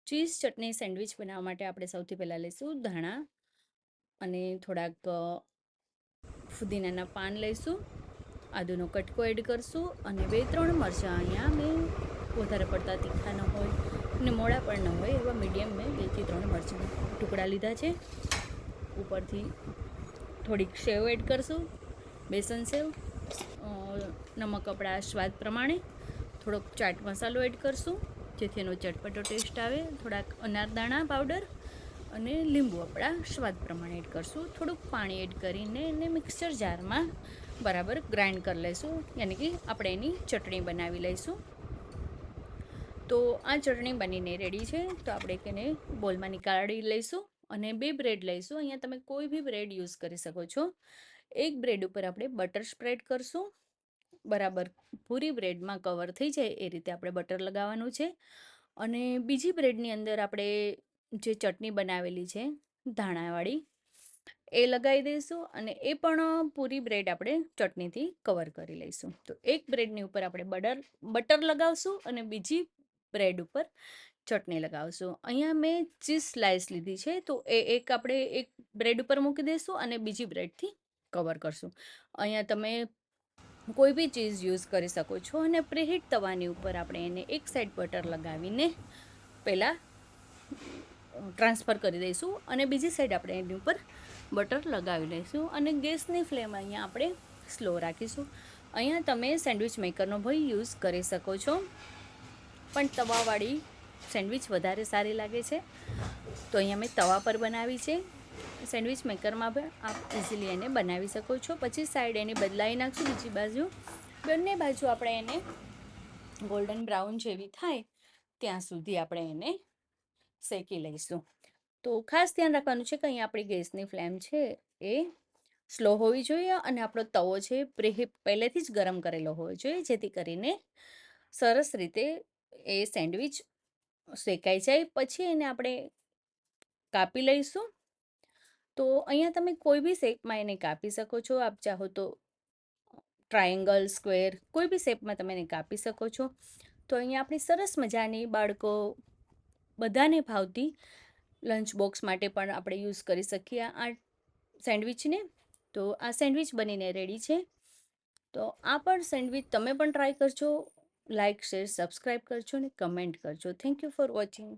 Cheese ચટણી sandwich બનાવવા માટે આપણે સૌથી પહેલાં લઈશું ધાણા અને થોડાક ફુદીનાના પાન લઈશું, આદુનો કટકો એડ કરશું અને 2-3 મરચાં અહીંયા મેં વધારે પડતા તીખા ન હોય અને મોડા પણ ન હોય એવા મીડિયમ મેં 2-3 મરચાં ટુકડા લીધા છે. ઉપરથી થોડીક સેવ એડ કરશું, બેસન સેવ, નમક આપણા સ્વાદ પ્રમાણે, થોડોક ચાટ મસાલો એડ કરશું જેથી એનો ચટપટો ટેસ્ટ આવે, થોડાક અનારદાણા પાવડર અને લીંબુ આપણા સ્વાદ પ્રમાણે એડ કરશું. થોડુંક પાણી એડ કરીને એને મિક્સર જારમાં બરાબર ગ્રાઇન્ડ કરી લઈશું, યાની કે આપણે એની ચટણી બનાવી લઈશું. તો આ ચટણી બનીને રેડી છે. તો આપણે એને બોલમાં નીકાળી લઈશું અને 2 બ્રેડ લઈશું. અહીંયા તમે કોઈ બી બ્રેડ યુઝ કરી શકો છો. એક બ્રેડ ઉપર આપણે બટર સ્પ્રેડ કરશું, બરાબર પૂરી બ્રેડમાં કવર થઈ જાય એ રીતે આપણે બટર લગાવવાનું છે. અને બીજી બ્રેડની અંદર આપણે જે ચટણી બનાવેલી છે ધાણાવાળી એ લગાવી દઈશું અને એ પણ પૂરી બ્રેડ આપણે ચટણીથી કવર કરી લઈશું. તો એક બ્રેડની ઉપર આપણે બટર લગાવશું અને બીજી બ્રેડ ઉપર ચટણી લગાવશું. અહીંયા મેં ચીઝ સ્લાઇસ લીધી છે, તો એક આપણે એક બ્રેડ ઉપર મૂકી દઈશું અને બીજી બ્રેડથી કવર કરશું. અહીંયા તમે કોઈ બી ચીઝ યુઝ કરી શકો છો અને પ્રીહીટ તવાની ઉપર આપણે એને એક સાઈડ બટર લગાવીને પહેલાં ટ્રાન્સફર કરી દઈશું અને બીજી સાઈડ આપણે એની ઉપર બટર લગાવી લઈશું અને ગેસની ફ્લેમ અહીંયા આપણે સ્લો રાખીશું. અહીંયા તમે સેન્ડવિચ મેકરનો ભાઈ યુઝ કરી શકો છો, પણ તવાવાળી સેન્ડવિચ વધારે સારી લાગે છે. તો અહીંયા મેં તવા પર બનાવી છે. સેન્ડવિચ મેકરમાં પણ આપ ઇઝીલી એને બનાવી શકો છો. પછી સાઈડ એની બદલાવી નાખશું બીજી બાજુ. બંને બાજુ આપણે એને ગોલ્ડન બ્રાઉન જેવી થાય ત્યાં સુધી આપણે એને શેકી લઈશું. તો ખાસ ધ્યાન રાખવાનું છે કે અહીંયા આપણી ગેસની ફ્લેમ છે એ સ્લો હોવી જોઈએ અને આપણો તવો છે પહેલેથી જ ગરમ કરેલો હોવો જોઈએ, જેથી કરીને સરસ રીતે એ સેન્ડવિચ શેકાઈ જાય. પછી એને આપણે કાપી લઈશું. તો અહીંયા તમે કોઈ બી શેપમાં એને કાપી શકો છો. આપ ચાહો તો ટ્રાયેંગલ, સ્ક્વેર, કોઈ બી શેપમાં તમે એને કાપી શકો છો. તો અહીંયા આપણી સરસ મજાની બાળકો બધાને ભાવતી લંચ બોક્સ માટે પણ આપણે યુઝ કરી શકીએ આ સેન્ડવિચને. તો આ સેન્ડવિચ બનીને રેડી છે. તો આ પણ સેન્ડવિચ તમે પણ ટ્રાય કરજો. લાઇક, શેર, સબસ્ક્રાઈબ કરજો અને કમેન્ટ કરજો. Thank you for watching.